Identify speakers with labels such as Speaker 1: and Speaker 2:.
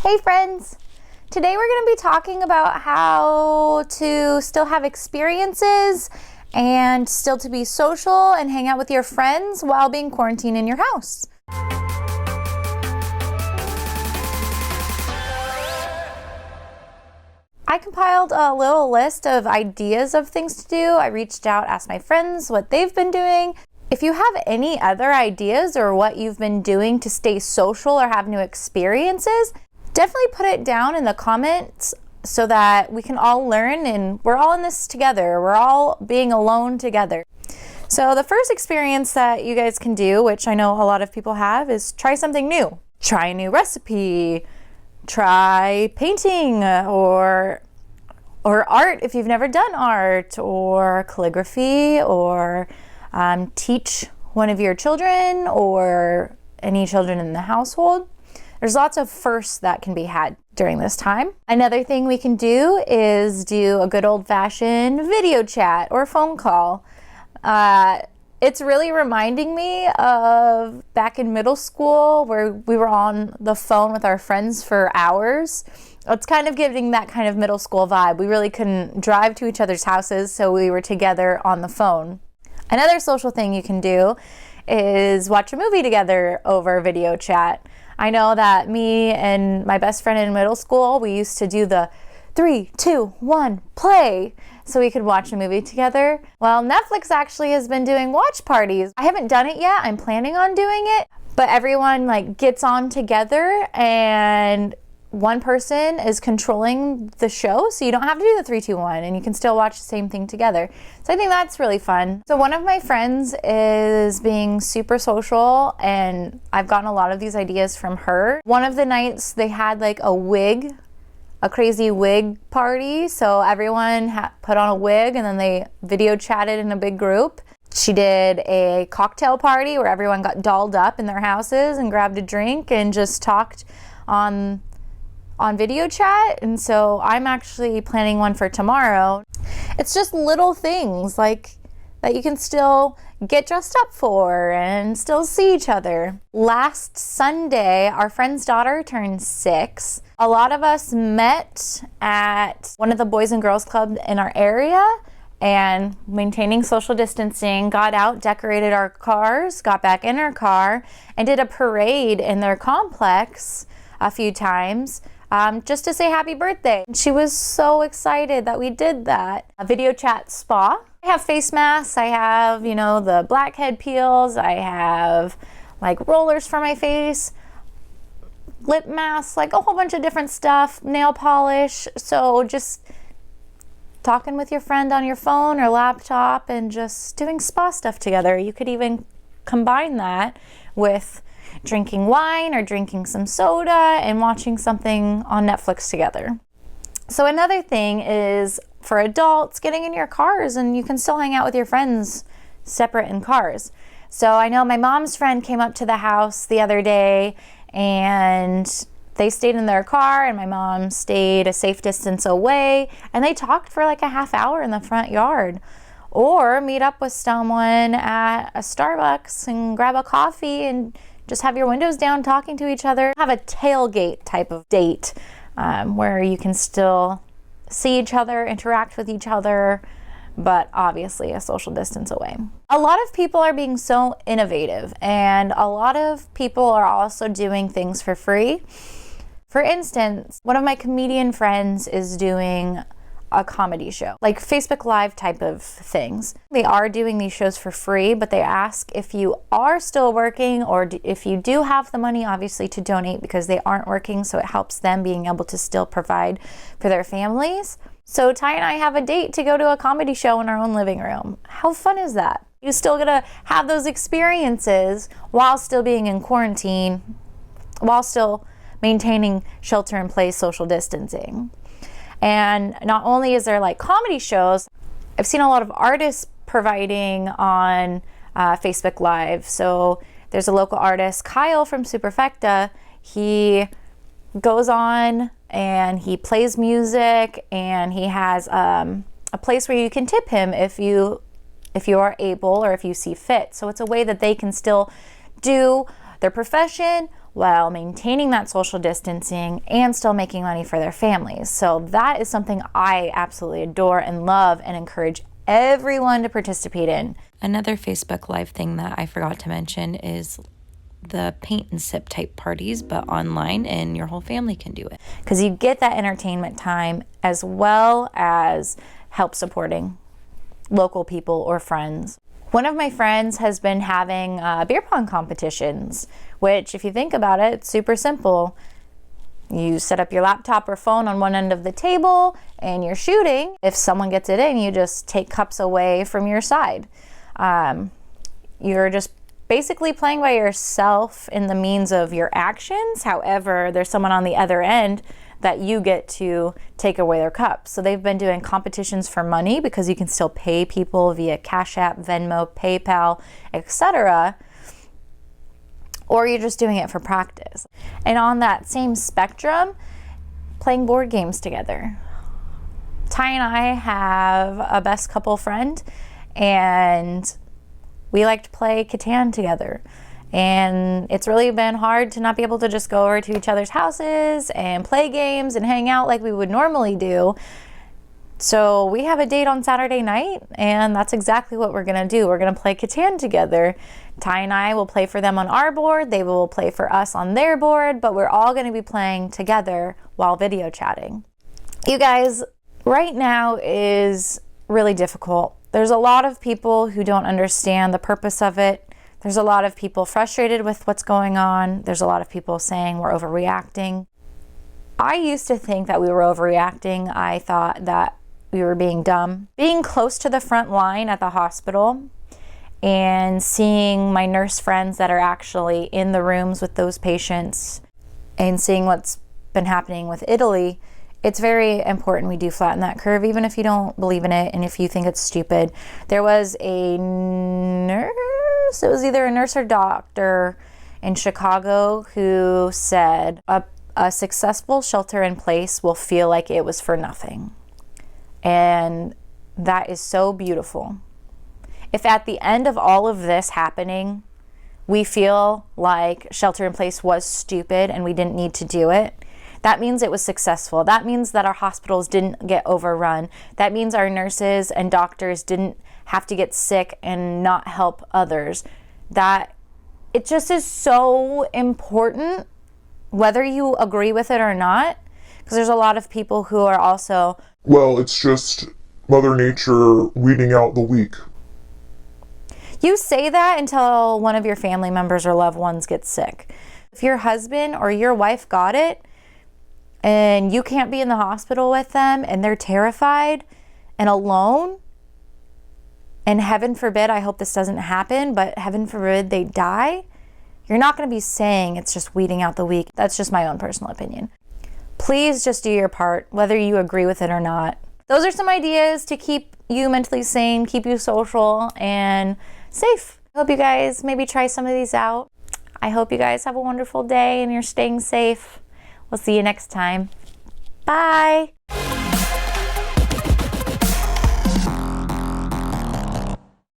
Speaker 1: Hey friends! Today we're going to be talking about how to still have experiences and still to be social and hang out with your friends while being quarantined in your house. I compiled a little list of ideas of things to do. I reached out, asked my friends what they've been doing. If you have any other ideas or what you've been doing to stay social or have new experiences, definitely put it down in the comments so that we can all learn and we're all in this together. We're all being alone together. So the first experience that you guys can do, which I know a lot of people have, is try something new. Try a new recipe, try painting or art if you've never done art, or calligraphy, or teach one of your children or any children in the household. There's lots of firsts that can be had during this time. Another thing we can do is do a good old-fashioned video chat or phone call. It's really reminding me of back in middle school where we were on the phone with our friends for hours. It's kind of giving that kind of middle school vibe. We really couldn't drive to each other's houses, so we were together on the phone. Another social thing you can do is watch a movie together over video chat. I know that me and my best friend in middle school, we used to do the 3, 2, 1, play, so we could watch a movie together. Well, Netflix actually has been doing watch parties. I haven't done it yet. I'm planning on doing it, but everyone gets on together and one person is controlling the show, so you don't have to do the 3, 2, 1, and you can still watch the same thing together. So I think that's really fun. So one of my friends is being super social, and I've gotten a lot of these ideas from her. One of the nights they had a crazy wig party, so everyone put on a wig and then they video chatted in a big group. She did a cocktail party where everyone got dolled up in their houses and grabbed a drink and just talked on video chat, and so I'm actually planning one for tomorrow. It's just little things like that you can still get dressed up for and still see each other. Last Sunday, our friend's daughter turned 6. A lot of us met at one of the Boys and Girls Club in our area, and maintaining social distancing, got out, decorated our cars, got back in our car, and did a parade in their complex a few times. Just to say happy birthday. She was so excited that we did that. A video chat spa. I have face masks, I have, the blackhead peels, I have rollers for my face, lip masks, a whole bunch of different stuff, nail polish. So just talking with your friend on your phone or laptop and just doing spa stuff together. You could even combine that with drinking wine or drinking some soda and watching something on Netflix together. So another thing is for adults, getting in your cars, and you can still hang out with your friends separate in cars. So I know my mom's friend came up to the house the other day and they stayed in their car and my mom stayed a safe distance away, and they talked for a half hour in the front yard. Or meet up with someone at a Starbucks and grab a coffee and just have your windows down talking to each other. Have a tailgate type of date where you can still see each other, interact with each other, but obviously a social distance away. A lot of people are being so innovative, and a lot of people are also doing things for free. For instance, one of my comedian friends is doing a comedy show, Facebook Live type of things. They are doing these shows for free, but they ask if you are still working or if you do have the money, obviously, to donate because they aren't working, so it helps them being able to still provide for their families. So Ty and I have a date to go to a comedy show in our own living room. How fun is that? You still get to have those experiences while still being in quarantine, while still maintaining shelter-in-place social distancing. And not only is there comedy shows, I've seen a lot of artists providing on Facebook Live. So there's a local artist, Kyle from Superfecta. He goes on and he plays music, and he has a place where you can tip him if you are able or if you see fit. So it's a way that they can still do their profession while maintaining that social distancing and still making money for their families. So that is something I absolutely adore and love and encourage everyone to participate in.
Speaker 2: Another Facebook Live thing that I forgot to mention is the paint and sip type parties, but online, and your whole family can do it.
Speaker 1: Because you get that entertainment time as well as help supporting local people or friends. One of my friends has been having beer pong competitions, which if you think about it, it's super simple. You set up your laptop or phone on one end of the table and you're shooting. If someone gets it in, you just take cups away from your side. You're just basically playing by yourself in the means of your actions. However, there's someone on the other end that you get to take away their cups. So they've been doing competitions for money because you can still pay people via Cash App, Venmo, PayPal, etc. Or you're just doing it for practice. And on that same spectrum, playing board games together. Ty and I have a best couple friend, and we like to play Catan together. And it's really been hard to not be able to just go over to each other's houses and play games and hang out like we would normally do. So we have a date on Saturday night, and that's exactly what we're gonna do. We're gonna play Catan together. Ty and I will play for them on our board, they will play for us on their board, but we're all gonna be playing together while video chatting. You guys, right now is really difficult. There's a lot of people who don't understand the purpose of it. There's a lot of people frustrated with what's going on. There's a lot of people saying we're overreacting. I used to think that we were overreacting. I thought that we were being dumb. Being close to the front line at the hospital and seeing my nurse friends that are actually in the rooms with those patients and seeing what's been happening with Italy, it's very important we do flatten that curve, even if you don't believe in it and if you think it's stupid. There was a nurse, it was either a nurse or doctor in Chicago who said a successful shelter in place will feel like it was for nothing. And that is so beautiful. If at the end of all of this happening, we feel like shelter in place was stupid and we didn't need to do it, that means it was successful. That means that our hospitals didn't get overrun. That means our nurses and doctors didn't have to get sick and not help others. That it just is so important, whether you agree with it or not, because there's a lot of people who are also,
Speaker 3: well, it's just Mother Nature weeding out the weak.
Speaker 1: You say that until one of your family members or loved ones gets sick. If your husband or your wife got it and you can't be in the hospital with them and they're terrified and alone, and heaven forbid, I hope this doesn't happen, but heaven forbid they die, you're not going to be saying it's just weeding out the weak. That's just my own personal opinion. Please just do your part, whether you agree with it or not. Those are some ideas to keep you mentally sane, keep you social and safe. I hope you guys maybe try some of these out. I hope you guys have a wonderful day and you're staying safe. We'll see you next time. Bye.